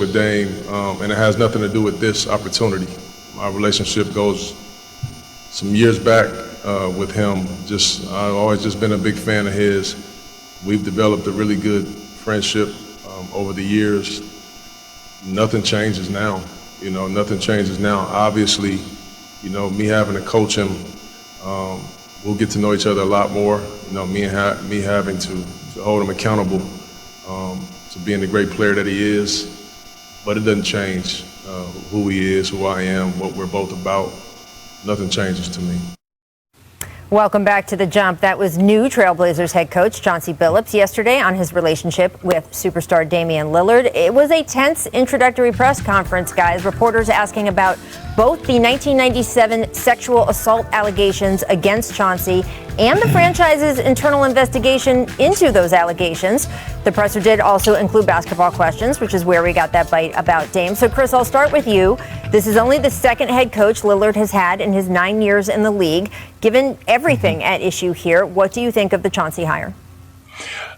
with Dame, and it has nothing to do with this opportunity. My relationship goes some years back with him. I've always just been a big fan of his. We've developed a really good friendship over the years. Nothing changes now. Nothing changes now. Obviously, me having to coach him, we'll get to know each other a lot more. Me having to hold him accountable to being the great player that he is. But it doesn't change who he is, who I am, what we're both about. Nothing changes to me. Welcome back to The Jump. That was new Trailblazers head coach Chauncey Billups yesterday on his relationship with superstar Damian Lillard. It was a tense introductory press conference, guys. Reporters asking about both the 1997 sexual assault allegations against Chauncey and the franchise's internal investigation into those allegations. The presser did also include basketball questions, which is where we got that bite about Dame. So, Chris, I'll start with you. This is only the second head coach Lillard has had in his 9 years in the league. Given everything at issue here, what do you think of the Chauncey hire?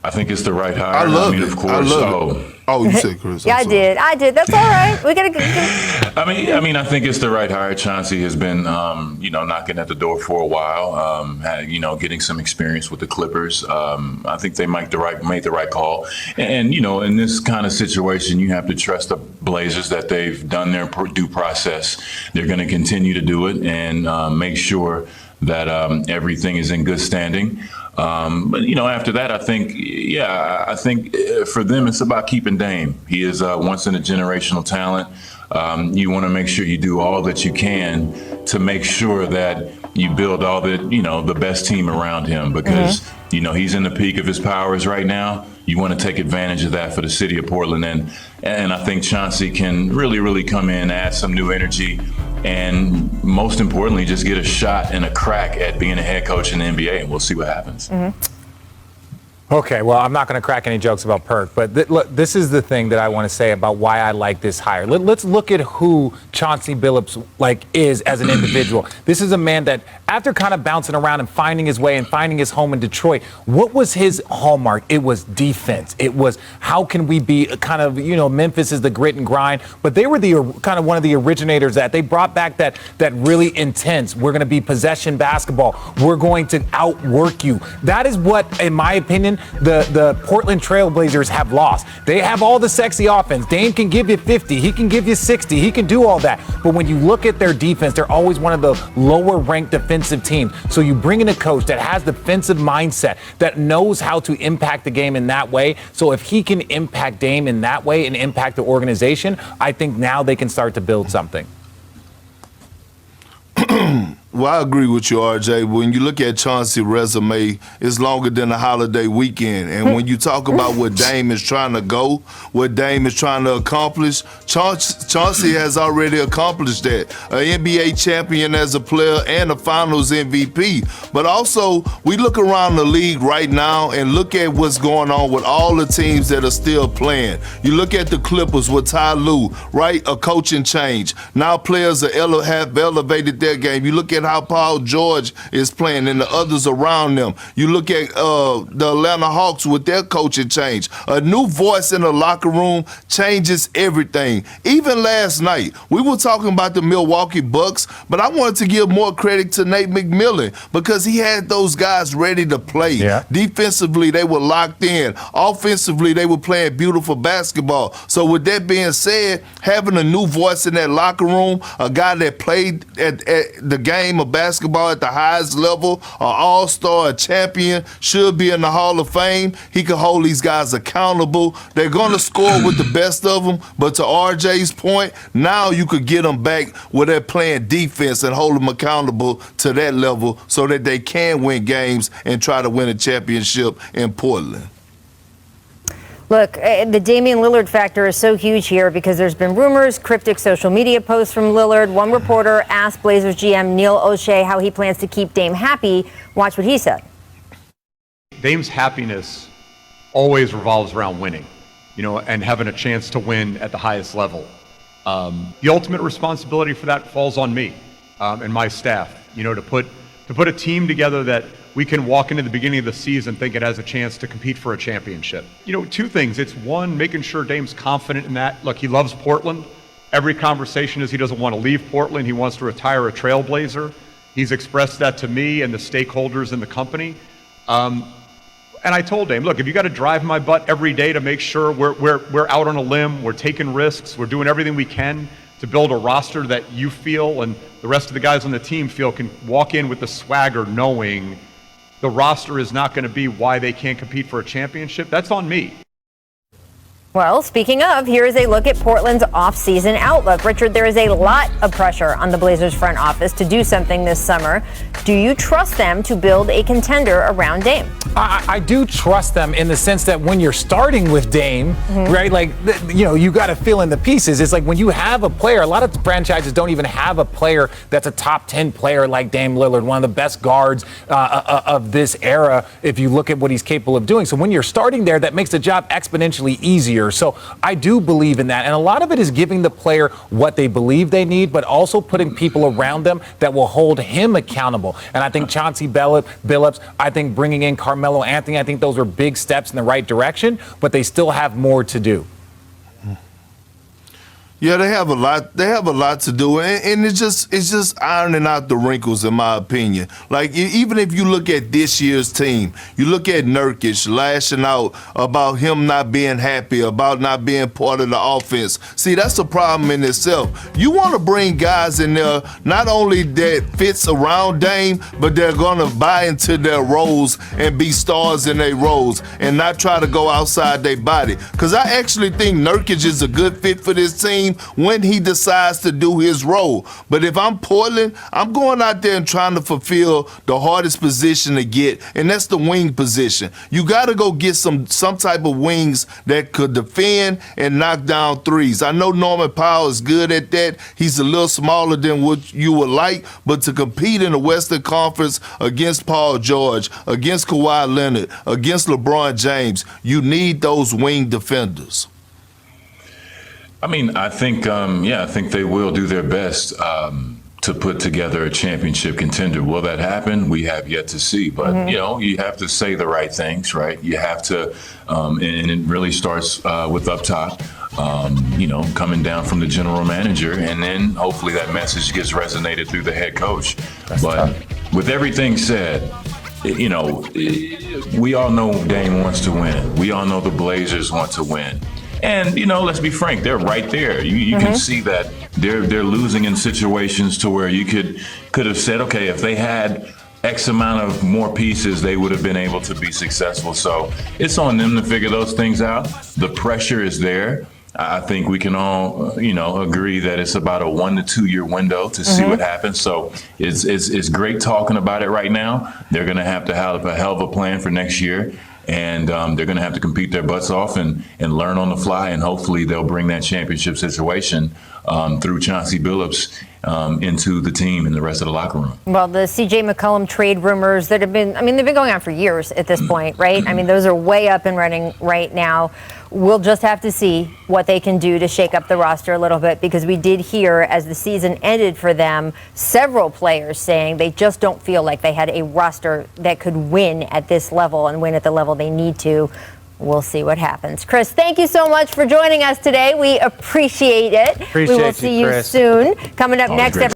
I think it's the right hire. I love it. Of course. I love it. Oh, you said Chris. Yeah, I did. That's all right. We got to. I think it's the right hire. Chauncey has been, knocking at the door for a while. Getting some experience with the Clippers. I think they made the right call. And in this kind of situation, you have to trust the Blazers that they've done their due process. They're going to continue to do it and make sure that everything is in good standing. But after that, I think for them, it's about keeping Dame. He is once in a generational talent. You want to make sure you do all that you can to make sure that you build all the best team around him, because he's in the peak of his powers right now. You want to take advantage of that for the city of Portland, and I think Chauncey can really come in, add some new energy, and most importantly, just get a shot and a crack at being a head coach in the NBA, and we'll see what happens. Okay, well, I'm not going to crack any jokes about Perk, but this is the thing that I want to say about why I like this hire. Let's look at who Chauncey Billups is as an individual. This is a man that, after kind of bouncing around and finding his way and finding his home in Detroit, what was his hallmark? It was defense. It was how can we be kind of, Memphis is the grit and grind, but they were the kind of one of the originators that they brought back that really intense. We're going to be possession basketball. We're going to outwork you. That is what, in my opinion, the Portland Trailblazers have lost. They have all the sexy offense. Dame can give you 50. He can give you 60. He can do all that. But when you look at their defense, they're always one of the lower ranked defensive teams. So you bring in a coach that has defensive mindset, that knows how to impact the game in that way. So if he can impact Dame in that way and impact the organization, I think now they can start to build something. Well, I agree with you, RJ. When you look at Chauncey's resume, it's longer than a holiday weekend. And when you talk about what Dame is trying to go, what Dame is trying to accomplish, Chauncey has already accomplished that. An NBA champion as a player and a Finals MVP. But also, we look around the league right now and look at what's going on with all the teams that are still playing. You look at the Clippers with Ty Lue, right? A coaching change. Now players have elevated their game. You look at how Paul George is playing and the others around them. You look at the Atlanta Hawks with their coaching change. A new voice in the locker room changes everything. Even last night, we were talking about the Milwaukee Bucks, but I wanted to give more credit to Nate McMillan because he had those guys ready to play. Yeah. Defensively, they were locked in. Offensively, they were playing beautiful basketball. So with that being said, having a new voice in that locker room, a guy that played at the game of basketball at the highest level, an all-star, a champion, should be in the Hall of Fame. He can hold these guys accountable. They're going to score with the best of them, but to RJ's point, now you could get them back where they're playing defense and hold them accountable to that level so that they can win games and try to win a championship in Portland. Look, the Damian Lillard factor is so huge here because there's been rumors, cryptic social media posts from Lillard. One reporter asked Blazers GM Neil O'Shea how he plans to keep Dame happy. Watch what he said. Dame's happiness always revolves around winning, and having a chance to win at the highest level. The ultimate responsibility for that falls on me and my staff, to put to put a team together that we can walk into the beginning of the season think it has a chance to compete for a championship. Two things. It's one, making sure Dame's confident in that. Look, he loves Portland. Every conversation is he doesn't want to leave Portland. He wants to retire a Trailblazer. He's expressed that to me and the stakeholders in the company. And I told Dame, look, if you got to drive my butt every day to make sure we're out on a limb, we're taking risks, we're doing everything we can to build a roster that you feel and the rest of the guys on the team feel can walk in with the swagger knowing the roster is not going to be why they can't compete for a championship, that's on me. Well, speaking of, here is a look at Portland's off-season outlook. Richard, there is a lot of pressure on the Blazers front office to do something this summer. Do you trust them to build a contender around Dame? I do trust them in the sense that when you're starting with Dame, right, like, you got to fill in the pieces. It's like when you have a player, a lot of franchises don't even have a player that's a top 10 player like Dame Lillard, one of the best guards of this era, if you look at what he's capable of doing. So when you're starting there, that makes the job exponentially easier. So I do believe in that. And a lot of it is giving the player what they believe they need, but also putting people around them that will hold him accountable. And I think Chauncey Billups, I think bringing in Carmelo Anthony, I think those are big steps in the right direction, but they still have more to do. Yeah, they have a lot. They have a lot to do, and it's just ironing out the wrinkles, in my opinion. Like even if you look at this year's team, you look at Nurkic lashing out about him not being happy, about not being part of the offense. See, that's a problem in itself. You want to bring guys in there not only that fits around Dame, but they're gonna buy into their roles and be stars in their roles, and not try to go outside their body. Because I actually think Nurkic is a good fit for this team when he decides to do his role. But if I'm Portland, I'm going out there and trying to fulfill the hardest position to get, and that's the wing position. You got to go get some type of wings that could defend and knock down threes. I know Norman Powell is good at that. He's a little smaller than what you would like, but to compete in the Western Conference against Paul George, against Kawhi Leonard, against LeBron James, you need those wing defenders. I mean, I think they will do their best to put together a championship contender. Will that happen? We have yet to see. But, you have to say the right things, right? You have to, and it really starts with up top, coming down from the general manager. And then hopefully that message gets resonated through the head coach. But with everything said, we all know Dame wants to win. We all know the Blazers want to win. And, let's be frank, they're right there. You can see that they're losing in situations to where you could have said, okay, if they had X amount of more pieces, they would have been able to be successful. So it's on them to figure those things out. The pressure is there. I think we can all, agree that it's about a 1 to 2 year window to see what happens. So it's great talking about it right now. They're going to have a hell of a plan for next year. And they're going to have to compete their butts off and learn on the fly. And hopefully they'll bring that championship situation through Chauncey Billups into the team and the rest of the locker room. Well, the C.J. McCollum trade rumors that have been, they've been going on for years at this point, right? Those are way up and running right now. We'll just have to see what they can do to shake up the roster a little bit, because we did hear as the season ended for them, several players saying they just don't feel like they had a roster that could win at this level and win at the level they need to. We'll see what happens. Chris, thank you so much for joining us today. We appreciate it. Appreciate we will see you, you Chris. soon. Coming up Always next. great.